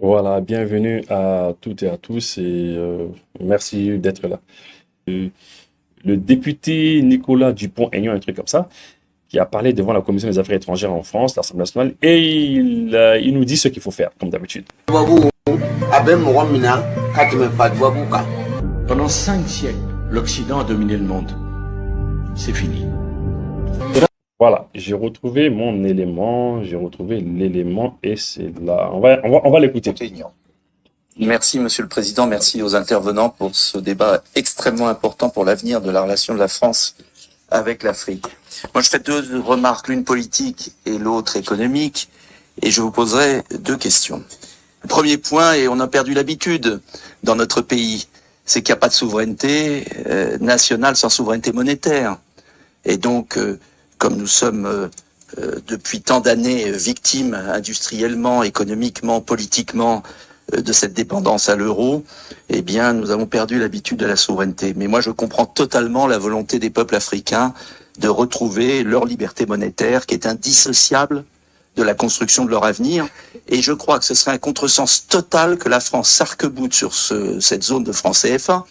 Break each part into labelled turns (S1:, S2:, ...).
S1: Voilà, bienvenue à toutes et à tous et merci d'être là. Euh, Le député Nicolas Dupont-Aignan, un truc comme ça, qui a parlé devant la Commission des Affaires étrangères en France, l'Assemblée nationale, et il nous dit ce qu'il faut faire, comme d'habitude.
S2: Pendant 5 siècles, l'Occident a dominé le monde. C'est fini.
S1: Voilà, j'ai retrouvé mon élément, j'ai retrouvé l'élément et c'est là. On va l'écouter.
S3: Merci, Monsieur le Président. Merci aux intervenants pour ce débat extrêmement important pour l'avenir de la relation de la France avec l'Afrique. Moi, je fais deux remarques, l'une politique et l'autre économique, et je vous poserai deux questions. Le premier point, et on a perdu l'habitude dans notre pays, c'est qu'il n'y a pas de souveraineté nationale sans souveraineté monétaire. Et donc, comme nous sommes depuis tant d'années victimes industriellement, économiquement, politiquement de cette dépendance à l'euro, eh bien, nous avons perdu l'habitude de la souveraineté. Mais moi, je comprends totalement la volonté des peuples africains de retrouver leur liberté monétaire qui est indissociable de la construction de leur avenir. Et je crois que ce serait un contresens total que la France s'arc-boute sur cette zone de franc CFA.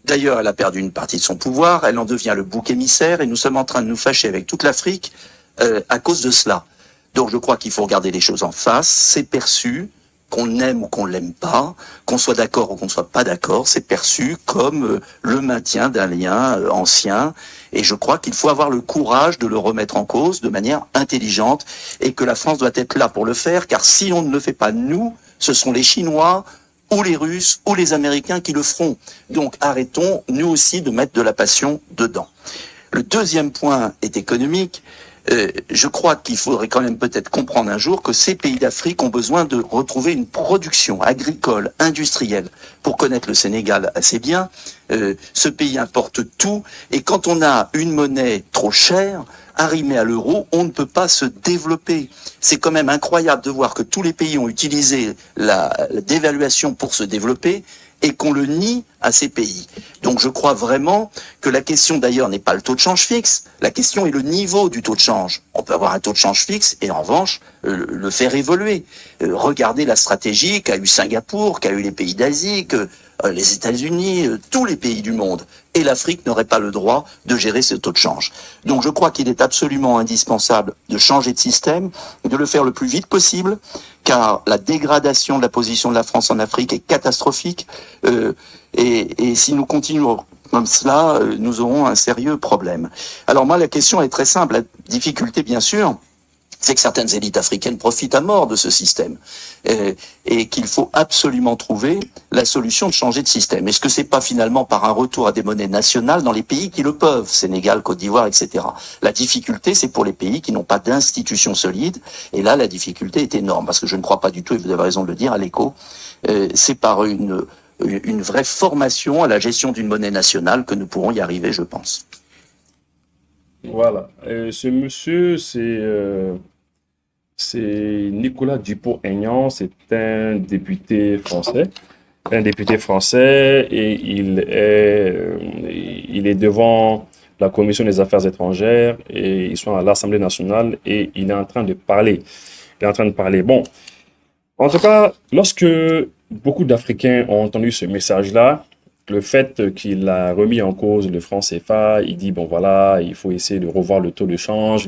S3: D'ailleurs, elle a perdu une partie de son pouvoir, elle en devient le bouc émissaire et nous sommes en train de nous fâcher avec toute l'Afrique à cause de cela. Donc je crois qu'il faut regarder les choses en face, c'est perçu, qu'on aime ou qu'on l'aime pas, qu'on soit d'accord ou qu'on ne soit pas d'accord, c'est perçu comme le maintien d'un lien ancien. Et je crois qu'il faut avoir le courage de le remettre en cause de manière intelligente et que la France doit être là pour le faire, car si on ne le fait pas nous, ce sont les Chinois ou les Russes ou les Américains qui le feront. Donc arrêtons, nous aussi, de mettre de la passion dedans. Le deuxième point est économique. Je crois qu'il faudrait quand même peut-être comprendre un jour que ces pays d'Afrique ont besoin de retrouver une production agricole, industrielle. Pour connaître le Sénégal assez bien, ce pays importe tout, et quand on a une monnaie trop chère, arrimée à l'euro, on ne peut pas se développer. C'est quand même incroyable de voir que tous les pays ont utilisé la dévaluation pour se développer, et qu'on le nie à ces pays. Donc je crois vraiment que la question d'ailleurs n'est pas le taux de change fixe, la question est le niveau du taux de change. On peut avoir un taux de change fixe et en revanche le faire évoluer. Regardez la stratégie qu'a eu Singapour, qu'a eu les pays d'Asie, que les États-Unis, tous les pays du monde. Et l'Afrique n'aurait pas le droit de gérer ce taux de change. Donc je crois qu'il est absolument indispensable de changer de système, de le faire le plus vite possible, car la dégradation de la position de la France en Afrique est catastrophique. Et si nous continuons comme cela, nous aurons un sérieux problème. Alors moi, la question est très simple. La difficulté, bien sûr, c'est que certaines élites africaines profitent à mort de ce système et qu'il faut absolument trouver la solution de changer de système. Est-ce que c'est pas finalement par un retour à des monnaies nationales dans les pays qui le peuvent, Sénégal, Côte d'Ivoire, etc. La difficulté, c'est pour les pays qui n'ont pas d'institutions solides, et là, la difficulté est énorme, parce que je ne crois pas du tout, et vous avez raison de le dire, à l'écho, c'est par une vraie formation à la gestion d'une monnaie nationale que nous pourrons y arriver, je pense.
S1: Voilà. Ce monsieur, c'est Nicolas Dupont-Aignan, c'est un député français et il est devant la Commission des Affaires étrangères et ils sont à l'Assemblée nationale et il est en train de parler. Il est en train de parler. Bon, en tout cas, lorsque beaucoup d'Africains ont entendu ce message-là, le fait qu'il a remis en cause le franc CFA, il dit, bon voilà, il faut essayer de revoir le taux de change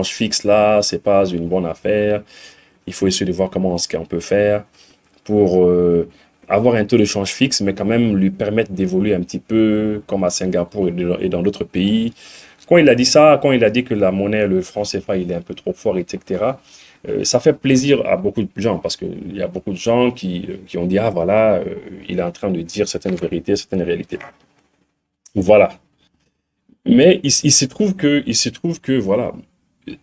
S1: fixe là, c'est pas une bonne affaire, il faut essayer de voir comment ce qu'on peut faire pour avoir un taux de change fixe, mais quand même lui permettre d'évoluer un petit peu comme à Singapour et dans d'autres pays. Quand il a dit ça, quand il a dit que la monnaie, le franc CFA, il est un peu trop fort, etc., ça fait plaisir à beaucoup de gens parce qu'il y a beaucoup de gens qui ont dit, ah voilà, il est en train de dire certaines vérités, certaines réalités. Voilà. Mais il se trouve que, voilà,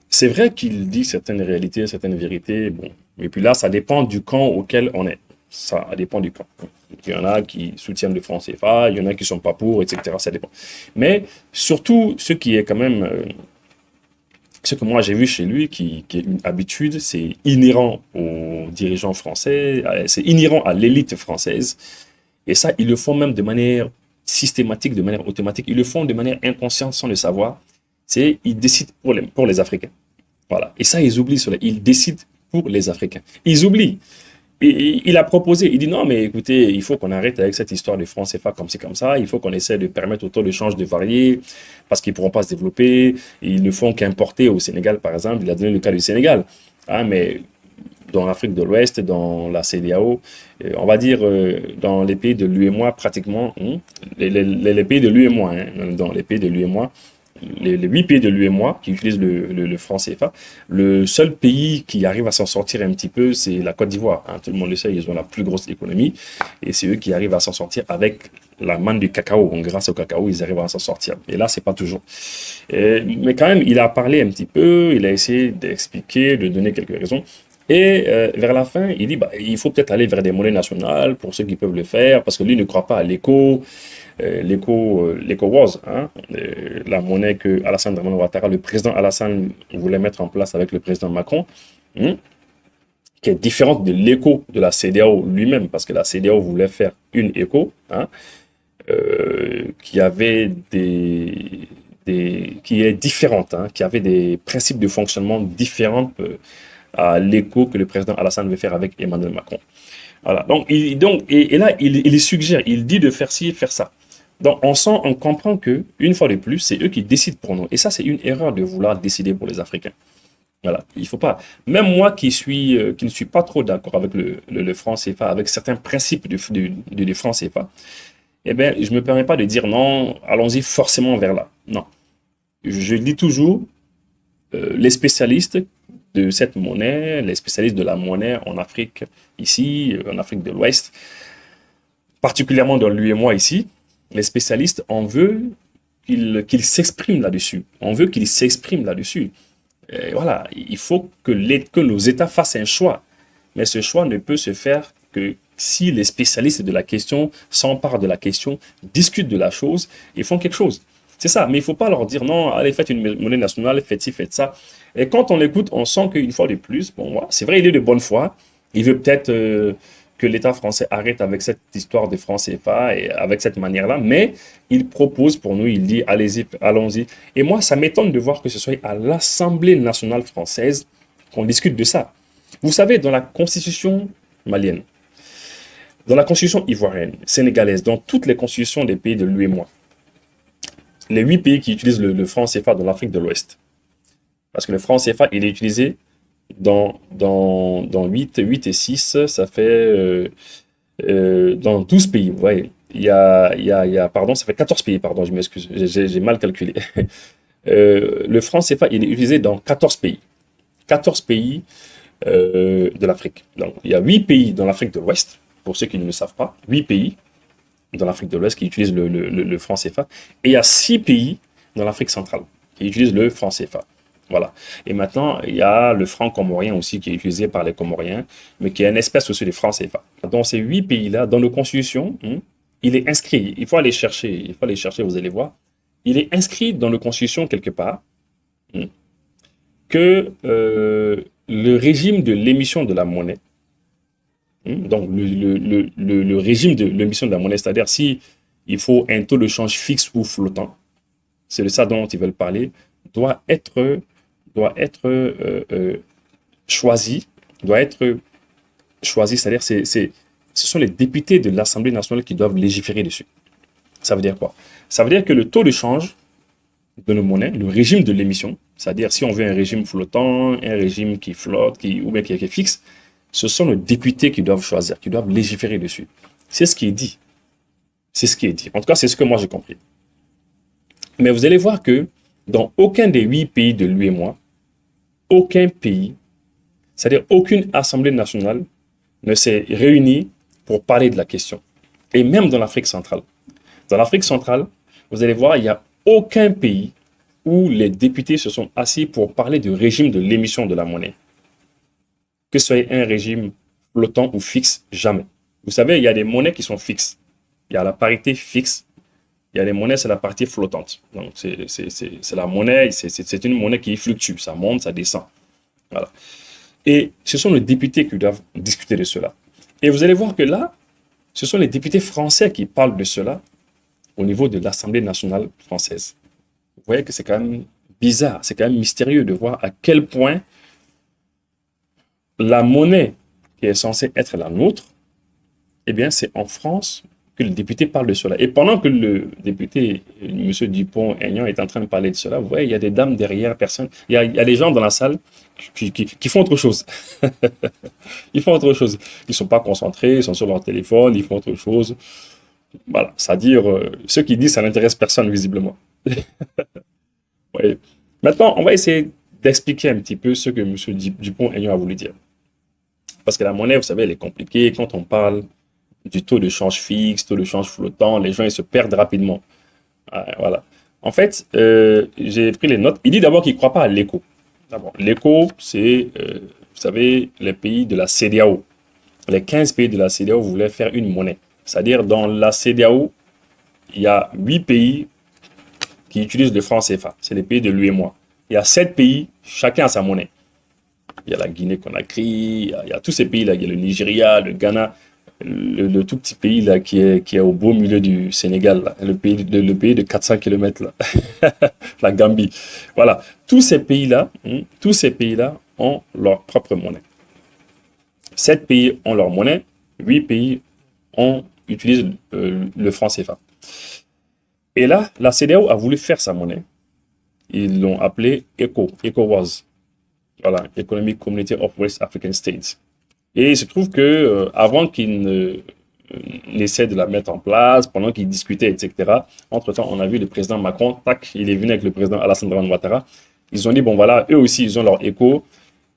S1: c'est vrai qu'il dit certaines réalités, certaines vérités, bon. Et puis là, ça dépend du camp auquel on est. Ça dépend du camp. Il y en a qui soutiennent le franc CFA, il y en a qui sont pas pour, etc. Ça dépend. Mais surtout, ce qui est quand même, ce que moi j'ai vu chez lui, qui est une habitude, c'est inhérent aux dirigeants français, c'est inhérent à l'élite française. Et ça, ils le font même de manière systématique, de manière automatique. Ils le font de manière inconsciente sans le savoir. C'est, ils décident pour les Africains. Voilà. Et ça, ils oublient cela. Ils décident pour les Africains. Ils oublient. Et il a proposé, il dit non, mais écoutez, il faut qu'on arrête avec cette histoire de franc CFA comme c'est comme ça, il faut qu'on essaie de permettre au taux de change de varier, parce qu'ils ne pourront pas se développer, ils ne font qu'importer au Sénégal, par exemple, il a donné le cas du Sénégal, hein, mais dans l'Afrique de l'Ouest, dans la CEDEAO, on va dire dans les pays de l'UEMOA pratiquement, les pays de l'UEMOA, dans les pays de l'UEMOA, les 8 pays de l'UEMOA qui utilisent le franc CFA, le seul pays qui arrive à s'en sortir un petit peu, c'est la Côte d'Ivoire. Hein. Tout le monde le sait, ils ont la plus grosse économie et c'est eux qui arrivent à s'en sortir avec la manne du cacao. Donc, grâce au cacao, ils arrivent à s'en sortir. Et là, c'est pas toujours. Mais quand même, il a parlé un petit peu, il a essayé d'expliquer, de donner quelques raisons. Et vers la fin, il dit il faut peut-être aller vers des monnaies nationales pour ceux qui peuvent le faire, parce que lui ne croit pas à l'ECOWAS, hein, la monnaie que Alassane Dramane Ouattara, le président Alassane, voulait mettre en place avec le président Macron, qui est différente de l'éco de la CEDEAO lui-même, parce que la CEDEAO voulait faire une éco, hein, qui avait qui est différente, hein, qui avait des principes de fonctionnement différents à l'écho que le président Alassane veut faire avec Emmanuel Macron. Voilà. Donc, et là, il suggère, il dit de faire ci, faire ça. Donc, on comprend que, une fois de plus, c'est eux qui décident pour nous. Et ça, c'est une erreur de vouloir décider pour les Africains. Voilà. Il faut pas. Même moi qui ne suis pas trop d'accord avec le franc CFA, avec certains principes du franc CFA, eh bien, je ne me permets pas de dire non, allons-y forcément vers là. Non. Je dis toujours, les spécialistes de cette monnaie, les spécialistes de la monnaie en Afrique, ici, en Afrique de l'Ouest, particulièrement dans l'UEMOA ici, les spécialistes, on veut qu'ils s'expriment là-dessus. On veut qu'ils s'expriment là-dessus. Voilà, il faut que nos États fassent un choix. Mais ce choix ne peut se faire que si les spécialistes de la question s'emparent de la question, discutent de la chose et font quelque chose. C'est ça, mais il ne faut pas leur dire non, allez, faites une monnaie nationale, faites ci, faites ça. Et quand on l'écoute, on sent qu'une fois de plus, bon, voilà, c'est vrai, il est de bonne foi. Il veut peut-être que l'État français arrête avec cette histoire de franc CFA et avec cette manière-là, mais il propose pour nous, il dit allez-y, allons-y. Et moi, ça m'étonne de voir que ce soit à l'Assemblée nationale française qu'on discute de ça. Vous savez, dans la constitution malienne, dans la constitution ivoirienne, sénégalaise, dans toutes les constitutions des pays de l'UEMOA, les 8 pays qui utilisent le franc CFA dans l'Afrique de l'Ouest, parce que le franc CFA, il est utilisé dans 8 et 6, ça fait dans 12 pays. Vous voyez, pardon, ça fait 14 pays, pardon, je m'excuse, j'ai mal calculé. Le franc CFA, il est utilisé dans 14 pays. 14 pays de l'Afrique. Donc, il y a 8 pays dans l'Afrique de l'Ouest, pour ceux qui ne le savent pas, 8 pays dans l'Afrique de l'Ouest qui utilisent le franc CFA, et il y a 6 pays dans l'Afrique centrale qui utilisent le franc CFA. Voilà. Et maintenant, il y a le franc comorien aussi qui est utilisé par les Comoriens, mais qui est une espèce aussi de franc CFA. Dans ces 8 pays-là, dans nos constitutions, il est inscrit, il faut aller chercher, vous allez voir, il est inscrit dans nos constitutions quelque part que le régime de l'émission de la monnaie, donc le régime de l'émission de la monnaie, c'est-à-dire si il faut un taux de change fixe ou flottant, c'est de ça dont ils veulent parler, doit être choisi, c'est-à-dire ce sont les députés de l'Assemblée nationale qui doivent légiférer dessus. Ça veut dire quoi? Ça veut dire que le taux de change de nos monnaies, le régime de l'émission, c'est-à-dire si on veut un régime flottant, un régime qui flotte, ou bien qui est fixe, ce sont les députés qui doivent choisir, qui doivent légiférer dessus. C'est ce qui est dit. C'est ce qui est dit. En tout cas, c'est ce que moi j'ai compris. Mais vous allez voir que dans aucun des 8 pays de l'UEMOA, aucun pays, c'est-à-dire aucune assemblée nationale ne s'est réunie pour parler de la question. Et même dans l'Afrique centrale. Dans l'Afrique centrale, vous allez voir, il n'y a aucun pays où les députés se sont assis pour parler du régime de l'émission de la monnaie. Que ce soit un régime flottant ou fixe, jamais. Vous savez, il y a des monnaies qui sont fixes. Il y a la parité fixe. Il y a des monnaies, c'est la partie flottante. Donc, c'est la monnaie, c'est une monnaie qui fluctue. Ça monte, ça descend. Voilà. Et ce sont les députés qui doivent discuter de cela. Et vous allez voir que là, ce sont les députés français qui parlent de cela au niveau de l'Assemblée nationale française. Vous voyez que c'est quand même bizarre, c'est quand même mystérieux de voir à quel point la monnaie qui est censée être la nôtre, eh bien, c'est en France que le député parle de cela. Et pendant que le député, M. Dupont-Aignan, est en train de parler de cela, vous voyez, il y a des dames derrière, personne. Il y a des gens dans la salle qui font autre chose. Ils font autre chose. Ils ne sont pas concentrés, ils sont sur leur téléphone, ils font autre chose. Voilà, c'est-à-dire, ceux qui disent ça n'intéresse personne, visiblement. Oui. Maintenant, on va essayer d'expliquer un petit peu ce que M. Dupont-Aignan a voulu dire. Parce que la monnaie, vous savez, elle est compliquée. Quand on parle du taux de change fixe, taux de change flottant, les gens ils se perdent rapidement. Voilà. En fait, j'ai pris les notes. Il dit d'abord qu'il ne croit pas à l'écho. D'abord, l'écho, c'est, vous savez, les pays de la CEDEAO. Les 15 pays de la CEDEAO voulaient faire une monnaie. C'est-à-dire, dans la CEDEAO, il y a 8 pays qui utilisent le franc CFA. C'est les pays de l'UEMOA. Il y a 7 pays, chacun a sa monnaie. Il y a la Guinée-Conakry, il y a tous ces pays-là. Il y a le Nigeria, le Ghana, le tout petit pays là, qui est au beau milieu du Sénégal, là, le pays de 400 km, là. La Gambie. Voilà. Tous ces pays-là ont leur propre monnaie. 7 pays ont leur monnaie, 8 pays utilisent le franc CFA. Et là, la CEDEAO a voulu faire sa monnaie. Ils l'ont appelée ECOWAS. Voilà, Economic Community of West African States. Et il se trouve que avant qu'ils n'essaient de la mettre en place, pendant qu'ils discutaient, etc., entre-temps, on a vu le président Macron, tac, il est venu avec le président Alassane Ouattara. Ils ont dit, bon voilà, eux aussi, ils ont leur écho,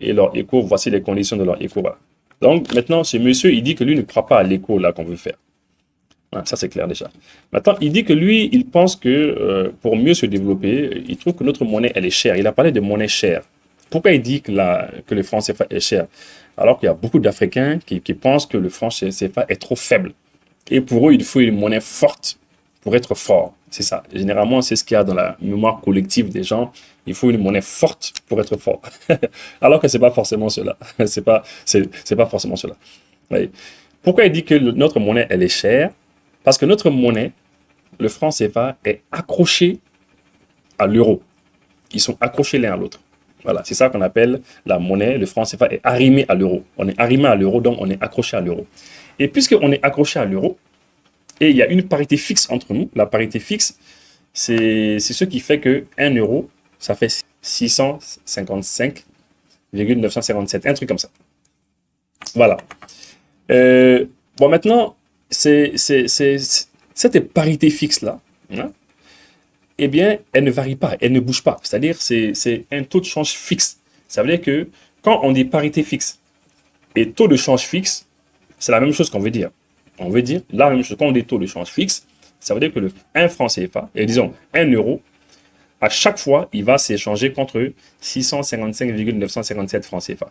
S1: et leur écho, voici les conditions de leur écho. Voilà. Donc maintenant, ce monsieur, il dit que lui ne croit pas à l'écho là qu'on veut faire. Voilà, ça, c'est clair déjà. Maintenant, il dit que lui, il pense que pour mieux se développer, il trouve que notre monnaie, elle est chère. Il a parlé de monnaie chère. Pourquoi il dit que le franc CFA est cher? Alors qu'il y a beaucoup d'Africains qui pensent que le franc CFA est trop faible. Et pour eux, il faut une monnaie forte pour être fort. C'est ça. Généralement, c'est ce qu'il y a dans la mémoire collective des gens. Il faut une monnaie forte pour être fort. Alors que ce n'est pas forcément cela. C'est pas forcément cela. Oui. Pourquoi il dit que notre monnaie, elle est chère? Parce que notre monnaie, le franc CFA, est accroché à l'euro. Ils sont accrochés l'un à l'autre. Voilà, c'est ça qu'on appelle la monnaie. Le franc CFA est arrimé à l'euro. On est arrimé à l'euro, donc on est accroché à l'euro. Et puisqu'on est accroché à l'euro, et il y a une parité fixe entre nous, la parité fixe, c'est ce qui fait que 1 euro, ça fait 655,957, un truc comme ça. Voilà. Bon, maintenant, cette parité fixe-là, hein, eh bien, elle ne varie pas, elle ne bouge pas. C'est-à-dire, c'est un taux de change fixe. Ça veut dire que quand on dit parité fixe et taux de change fixe, c'est la même chose qu'on veut dire. On veut dire la même chose. Quand on dit taux de change fixe, ça veut dire que 1 franc CFA, et disons 1 euro, à chaque fois, il va s'échanger contre 655,957 francs CFA.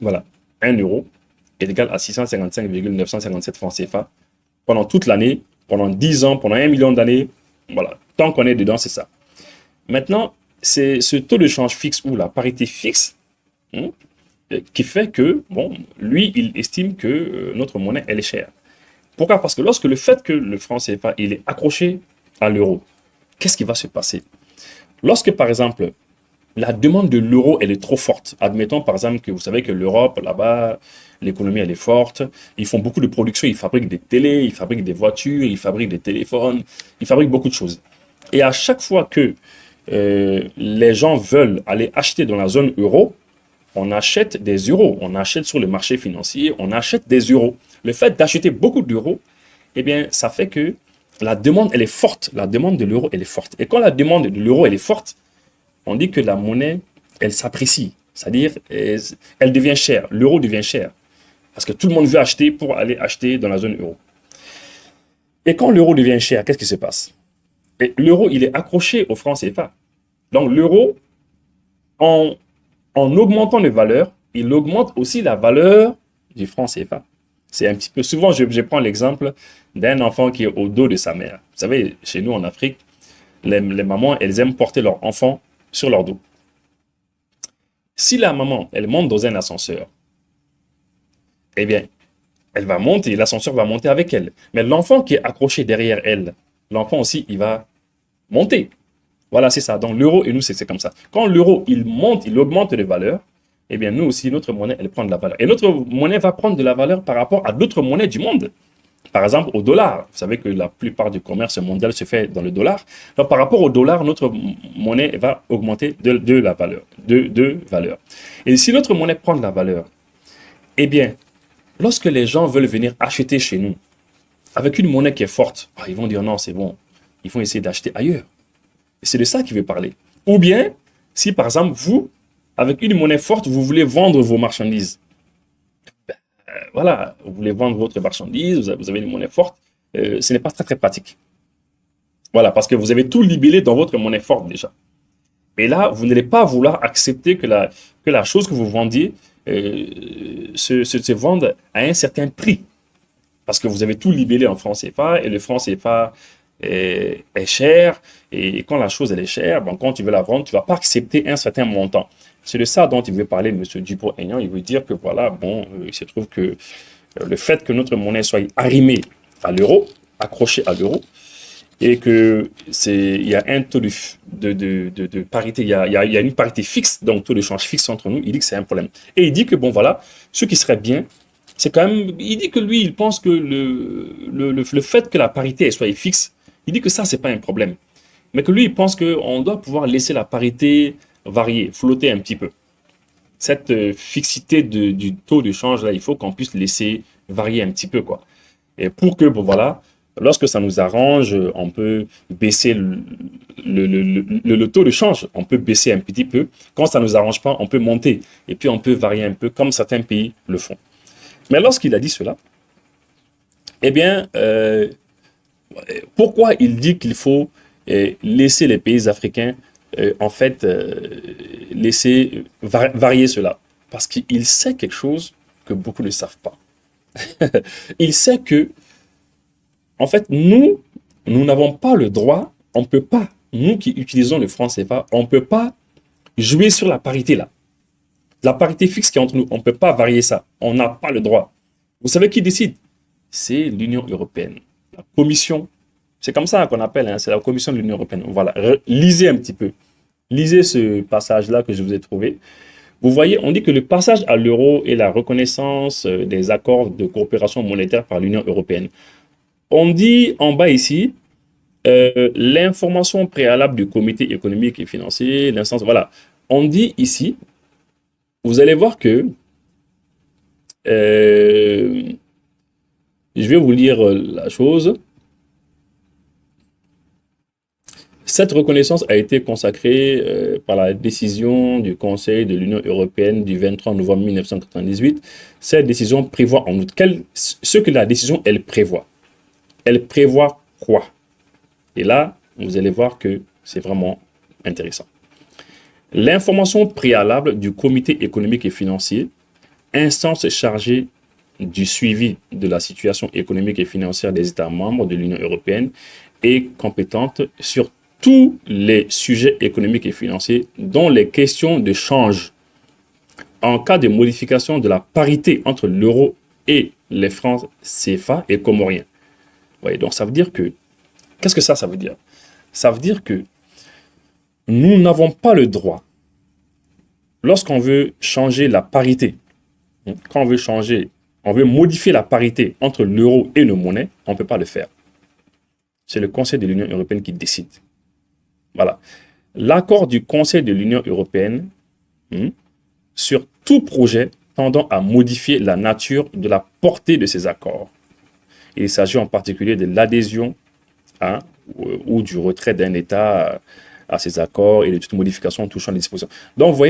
S1: Voilà. 1 euro est égal à 655,957 francs CFA pendant toute l'année, pendant 10 ans, pendant 1 million d'années. Voilà. Tant qu'on est dedans, c'est ça. Maintenant, c'est ce taux de change fixe ou la parité fixe qui fait que, bon, lui, il estime que notre monnaie, elle est chère. Pourquoi? Parce que lorsque le fait que le franc CFA, il est accroché à l'euro, qu'est-ce qui va se passer? Lorsque, par exemple, la demande de l'euro, elle est trop forte. Admettons, par exemple, que vous savez que l'Europe, là-bas, l'économie, elle est forte. Ils font beaucoup de production. Ils fabriquent des télés, ils fabriquent des voitures, ils fabriquent des téléphones. Ils fabriquent beaucoup de choses. Et à chaque fois que les gens veulent aller acheter dans la zone euro, on achète des euros. On achète sur le marché financier, on achète des euros. Le fait d'acheter beaucoup d'euros, eh bien, ça fait que la demande, elle est forte. La demande de l'euro, elle est forte. Et quand la demande de l'euro, elle est forte, on dit que la monnaie, elle s'apprécie. C'est-à-dire, elle devient chère. L'euro devient cher. Parce que tout le monde veut acheter pour aller acheter dans la zone euro. Et quand l'euro devient cher, qu'est-ce qui se passe? L'euro, il est accroché au franc CFA. Donc, l'euro, en augmentant les valeurs, il augmente aussi la valeur du franc CFA. C'est un petit peu... Souvent, je prends l'exemple d'un enfant qui est au dos de sa mère. Vous savez, chez nous en Afrique, les mamans, elles aiment porter leur enfant sur leur dos. Si la maman, elle monte dans un ascenseur, eh bien, elle va monter, l'ascenseur va monter avec elle. Mais l'enfant qui est accroché derrière elle, l'enfant aussi, il va monter. Voilà, c'est ça. Donc, l'euro et nous, c'est comme ça. Quand l'euro, il monte, il augmente les valeurs, eh bien, nous aussi, notre monnaie, elle prend de la valeur. Et notre monnaie va prendre de la valeur par rapport à d'autres monnaies du monde. Par exemple, au dollar. Vous savez que la plupart du commerce mondial se fait dans le dollar. Donc, par rapport au dollar, notre monnaie va augmenter de la valeur, de valeur. Et si notre monnaie prend de la valeur, eh bien, lorsque les gens veulent venir acheter chez nous, avec une monnaie qui est forte, ils vont dire non, c'est bon. Ils vont essayer d'acheter ailleurs. Et c'est de ça qu'il veut parler. Ou bien, si par exemple, vous, avec une monnaie forte, vous voulez vendre vos marchandises. Voilà, vous voulez vendre votre marchandise, vous avez une monnaie forte, ce n'est pas très très pratique. Voilà, parce que vous avez tout libellé dans votre monnaie forte déjà. Et là, vous n'allez pas vouloir accepter que la chose que vous vendiez se vende à un certain prix. Parce que vous avez tout libellé en franc CFA, et le franc CFA est cher, et quand la chose elle est chère, bon, quand tu veux la vendre, tu ne vas pas accepter un certain montant. C'est de ça dont il veut parler, M. Dupont-Aignan. Il veut dire que voilà, bon, il se trouve que le fait que notre monnaie soit arrimée à l'euro, accrochée à l'euro, et que il y a un taux de parité, il y a une parité fixe, donc taux de change fixe entre nous, il dit que c'est un problème. Et il dit que bon, voilà, ce qui serait bien, c'est quand même, il dit que lui, il pense que le fait que la parité soit fixe, il dit que ça, c'est pas un problème. Mais que lui, il pense qu'on doit pouvoir laisser la parité varier, flotter un petit peu. Cette fixité du taux de change, là, il faut qu'on puisse laisser varier un petit peu, quoi. Et pour que, bon, voilà, lorsque ça nous arrange, on peut baisser le taux de change, on peut baisser un petit peu. Quand ça ne nous arrange pas, on peut monter. Et puis, on peut varier un peu, comme certains pays le font. Mais lorsqu'il a dit cela, eh bien, pourquoi il dit qu'il faut laisser les pays africains laisser varier cela? Parce qu'il sait quelque chose que beaucoup ne savent pas. Il sait que, en fait, nous n'avons pas le droit, on ne peut pas, nous qui utilisons le franc CFA, on ne peut pas jouer sur la parité là. La parité fixe qui est entre nous, on ne peut pas varier ça. On n'a pas le droit. Vous savez qui décide? C'est l'Union européenne. La Commission, c'est comme ça qu'on appelle, hein, c'est la Commission de l'Union européenne. Voilà, lisez un petit peu. Lisez ce passage-là que je vous ai trouvé. Vous voyez, on dit que le passage à l'euro est la reconnaissance des accords de coopération monétaire par l'Union européenne. On dit en bas ici, l'information préalable du comité économique et financier, l'instance, voilà. On dit ici, vous allez voir que, je vais vous lire la chose. Cette reconnaissance a été consacrée par la décision du Conseil de l'Union européenne du 23 novembre 1998. Cette décision prévoit en outre ce que la décision elle prévoit. Elle prévoit quoi? Et là, vous allez voir que c'est vraiment intéressant. L'information préalable du Comité économique et financier, instance chargée du suivi de la situation économique et financière des États membres de l'Union européenne, est compétente sur tous les sujets économiques et financiers, dont les questions de change en cas de modification de la parité entre l'euro et les francs CFA et comoriens. Ouais, donc ça veut dire que, qu'est-ce que ça veut dire? Ça veut dire que nous n'avons pas le droit, lorsqu'on veut changer la parité, quand on veut modifier la parité entre l'euro et nos monnaies, on ne peut pas le faire. C'est le Conseil de l'Union européenne qui décide. Voilà. L'accord du Conseil de l'Union européenne sur tout projet tendant à modifier la nature de la portée de ces accords. Il s'agit en particulier de l'adhésion ou du retrait d'un État à ces accords et de toute modification touchant les dispositions. Donc, vous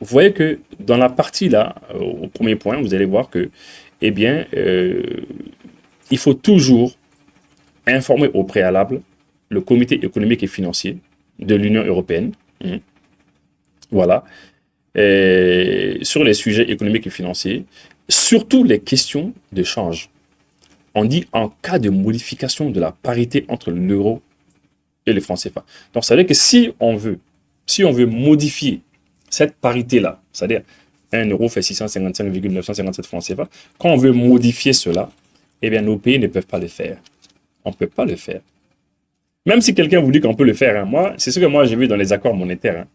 S1: voyez que dans la partie là, au premier point, vous allez voir que, eh bien, il faut toujours informer au préalable le comité économique et financier de l'Union européenne, voilà, sur les sujets économiques et financiers, surtout les questions de change. On dit en cas de modification de la parité entre l'euro et le franc CFA. Donc, ça veut dire que si on veut modifier cette parité-là, c'est-à-dire 1 euro fait 655,957 francs CFA, quand on veut modifier cela, eh bien, nos pays ne peuvent pas le faire. On ne peut pas le faire. Même si quelqu'un vous dit qu'on peut le faire, hein, c'est ce que moi j'ai vu dans les accords monétaires. Hein.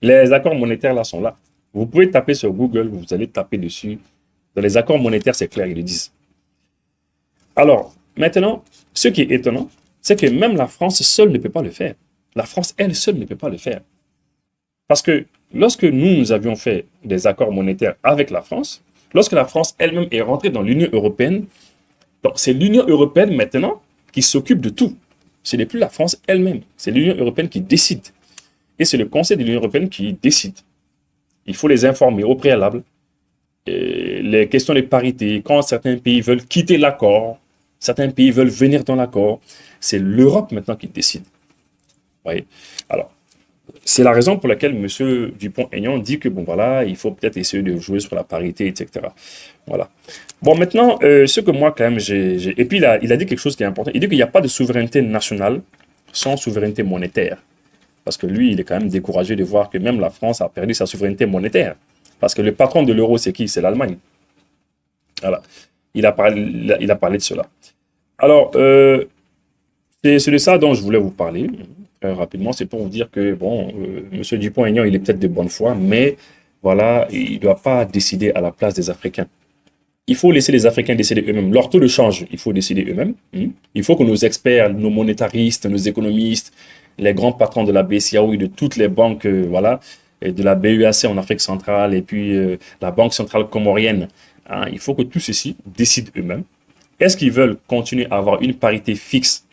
S1: Les accords monétaires là sont là. Vous pouvez taper sur Google, vous allez taper dessus. Dans les accords monétaires, c'est clair, ils le disent. Alors, maintenant, ce qui est étonnant, c'est que même la France seule ne peut pas le faire. La France, elle seule, ne peut pas le faire. Parce que lorsque nous avions fait des accords monétaires avec la France, lorsque la France elle-même est rentrée dans l'Union européenne, donc c'est l'Union européenne maintenant qui s'occupe de tout. Ce n'est plus la France elle-même, c'est l'Union européenne qui décide. Et c'est le Conseil de l'Union européenne qui décide. Il faut les informer au préalable. Et les questions de parité, quand certains pays veulent quitter l'accord, certains pays veulent venir dans l'accord, c'est l'Europe maintenant qui décide. Vous voyez? Alors, c'est la raison pour laquelle M. Dupont-Aignan dit que, bon, voilà, il faut peut-être essayer de jouer sur la parité, etc. Voilà. Bon, maintenant, ce que moi, quand même, et puis, il a dit quelque chose qui est important. Il dit qu'il n'y a pas de souveraineté nationale sans souveraineté monétaire. Parce que lui, il est quand même découragé de voir que même la France a perdu sa souveraineté monétaire. Parce que le patron de l'euro, c'est qui? C'est l'Allemagne. Voilà. Il a parlé de cela. Alors, c'est de ça dont je voulais vous parler. Rapidement, c'est pour vous dire que, bon, M. Dupont-Aignan, il est peut-être de bonne foi, mais voilà, il ne doit pas décider à la place des Africains. Il faut laisser les Africains décider eux-mêmes. Leur taux de change, il faut décider eux-mêmes. Il faut que nos experts, nos monétaristes, nos économistes, les grands patrons de la BCAO et de toutes les banques, voilà, et de la BEAC en Afrique centrale, et puis la Banque centrale comorienne, hein, il faut que tous ceux-ci décident eux-mêmes. Est-ce qu'ils veulent continuer à avoir une parité fixe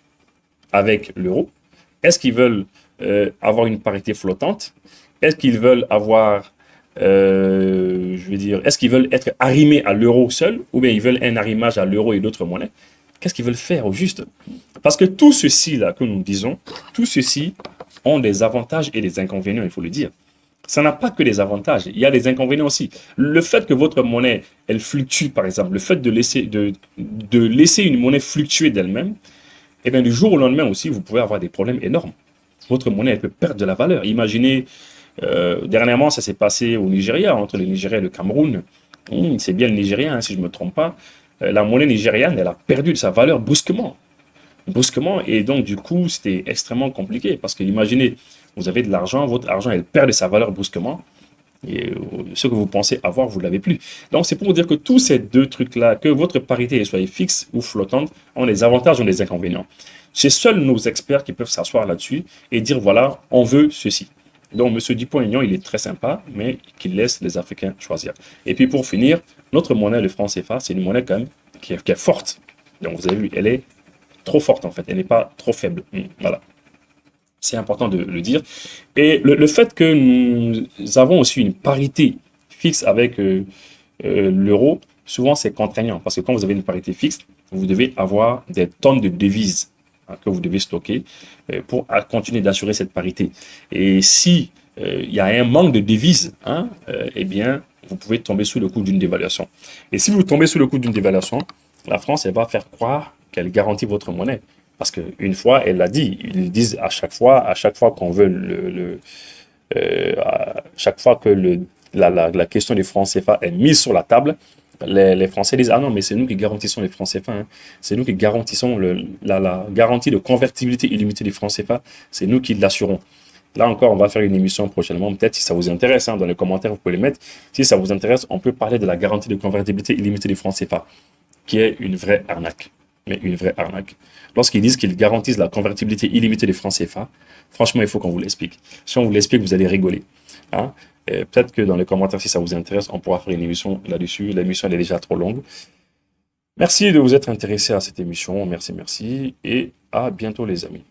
S1: avec l'euro? Est-ce qu'ils veulent avoir une parité flottante? Est-ce qu'ils veulent avoir, je veux dire, est-ce qu'ils veulent être arrimés à l'euro seul, ou bien ils veulent un arrimage à l'euro et d'autres monnaies? Qu'est-ce qu'ils veulent faire au juste? Parce que tout ceci là que nous disons, tout ceci ont des avantages et des inconvénients, il faut le dire. Ça n'a pas que des avantages, il y a des inconvénients aussi. Le fait que votre monnaie, elle fluctue, par exemple, le fait de laisser une monnaie fluctuer d'elle-même, eh bien, du jour au lendemain aussi, vous pouvez avoir des problèmes énormes. Votre monnaie, elle peut perdre de la valeur. Imaginez, dernièrement, ça s'est passé au Nigeria, entre le Nigeria et le Cameroun. C'est bien le Nigeria, hein, si je ne me trompe pas. La monnaie nigériane, elle a perdu de sa valeur brusquement. Brusquement, et donc, du coup, c'était extrêmement compliqué. Parce que, imaginez, vous avez de l'argent, votre argent, elle perd de sa valeur brusquement. Et ce que vous pensez avoir, vous ne l'avez plus. Donc, c'est pour vous dire que tous ces deux trucs-là, que votre parité soit fixe ou flottante, ont des avantages ou des inconvénients. C'est seuls nos experts qui peuvent s'asseoir là-dessus et dire, voilà, on veut ceci. Donc, M. Dupont-Aignan, il est très sympa, mais qu'il laisse les Africains choisir. Et puis, pour finir, notre monnaie, le franc CFA, c'est une monnaie quand même qui est forte. Donc, vous avez vu, elle est trop forte, en fait. Elle n'est pas trop faible. Voilà. C'est important de le dire. Et le fait que nous avons aussi une parité fixe avec l'euro, souvent c'est contraignant. Parce que quand vous avez une parité fixe, vous devez avoir des tonnes de devises, hein, que vous devez stocker pour continuer d'assurer cette parité. Et si il y a un manque de devises, hein, eh bien, vous pouvez tomber sous le coup d'une dévaluation. Et si vous tombez sous le coup d'une dévaluation, la France, elle va faire croire qu'elle garantit votre monnaie. Parce qu'une fois, elle l'a dit, ils disent à chaque fois qu'on veut à chaque fois que la question des francs CFA est mise sur la table, les Français disent, ah non, mais c'est nous qui garantissons les francs CFA, hein. C'est nous qui garantissons la garantie de convertibilité illimitée des francs CFA, c'est nous qui l'assurons. Là encore, on va faire une émission prochainement, peut-être si ça vous intéresse, hein, dans les commentaires, vous pouvez les mettre. Si ça vous intéresse, on peut parler de la garantie de convertibilité illimitée des francs CFA, qui est une vraie arnaque. Mais une vraie arnaque. Lorsqu'ils disent qu'ils garantissent la convertibilité illimitée des francs CFA, franchement, il faut qu'on vous l'explique. Si on vous l'explique, vous allez rigoler. Hein? Peut-être que dans les commentaires, si ça vous intéresse, on pourra faire une émission là-dessus. L'émission, elle est déjà trop longue. Merci de vous être intéressé à cette émission. Merci. Et à bientôt, les amis.